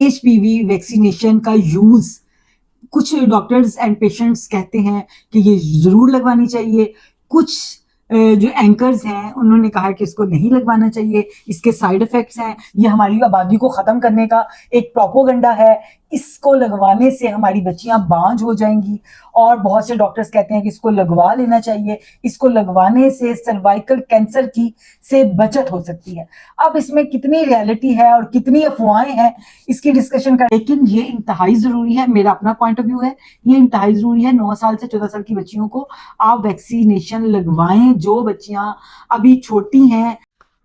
HPV vaccination का use कुछ doctors and patients कहते हैं कि ये जरूर लगवानी चाहिए। कुछ जो एंकर्स हैं उन्होंने कहा कि इसको नहीं लगवाना चाहिए, इसके साइड इफेक्ट्स हैं, ये हमारी आबादी को खत्म करने का एक प्रोपोगंडा है, इसको लगवाने से हमारी बच्चियां बांझ हो जाएंगी। और बहुत से डॉक्टर्स कहते हैं कि इसको लगवा लेना चाहिए, इसको लगवाने से सर्वाइकल कैंसर की से बचत हो सकती है। अब इसमें कितनी रियलिटी है और कितनी अफवाहें हैं इसकी डिस्कशन कर, लेकिन ये इंतहाई जरूरी है, मेरा अपना पॉइंट ऑफ व्यू है, ये इंतहाई जरूरी है। 9 साल से 14 साल की बच्चियों को आप वैक्सीनेशन लगवाएं। जो बच्चियां अभी छोटी हैं,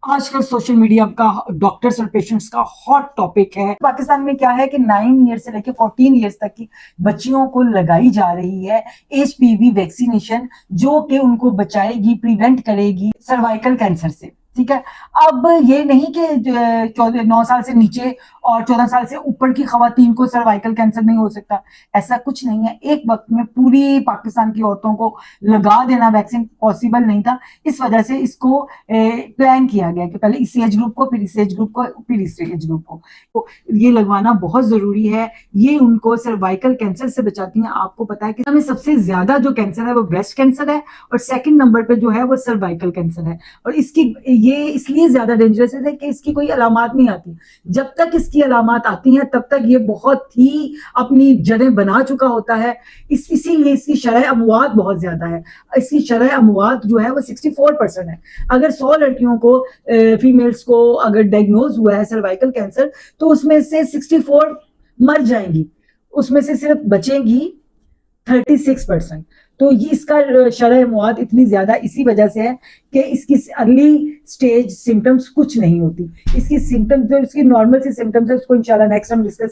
आजकल सोशल मीडिया का डॉक्टर्स और पेशेंट्स का हॉट टॉपिक है। पाकिस्तान में क्या है कि 9 ईयर से लेकर 14 ईयर्स तक की बच्चियों को लगाई जा रही है एचपीवी वैक्सीनेशन, जो कि उनको बचाएगी, प्रिवेंट करेगी सर्वाइकल कैंसर से। ठीक है। अब ये नहीं कि 9 साल से नीचे और 14 साल से ऊपर की खवातीन को सर्वाइकल कैंसर नहीं हो सकता, ऐसा कुछ नहीं है। एक वक्त में पूरी पाकिस्तान की औरतों को लगा देना वैक्सीन पॉसिबल नहीं था, इस वजह से इसको प्लान किया गया कि पहले इस एज ग्रुप को, फिर इस एज ग्रुप को, फिर इस एज ग्रुप को। तो ये लगवाना बहुत जरूरी है। ये उनको सर्वाइकल कैंसर से बचाती हैं। आपको पता है कि हमें सबसे ज्यादा जो कैंसर है वो ब्रेस्ट कैंसर है, और सेकंड नंबर पे जो है वो सर्वाइकल कैंसर है। और इसकी ये इसलिए ज्यादा डेंजरस है कि इसकी कोई अलामत नहीं आती। जब तक इसकी अलामत आती हैं तब तक ये बहुत ही अपनी जड़ें बना चुका होता है। इसीलिए इसकी शरह अमवात बहुत ज्यादा है। इसकी शरह अमवात जो है वो 64% है। अगर 100 लड़कियों को, फीमेल्स को अगर डायग्नोज हुआ है सर्वाइकल कैंसर, तो उसमें से 64 मर जाएंगी, उसमें से सिर्फ बचेंगी 36%। तो ये इसका शरह मौत इतनी ज्यादा इसी वजह से है कि इसकी अर्ली स्टेज सिम्टम्स कुछ नहीं होती। इसकी सिम्टम्स जो इसकी नॉर्मल सी सिम्टम्स है उसको इंशाल्लाह नेक्स्ट हम डिस्कस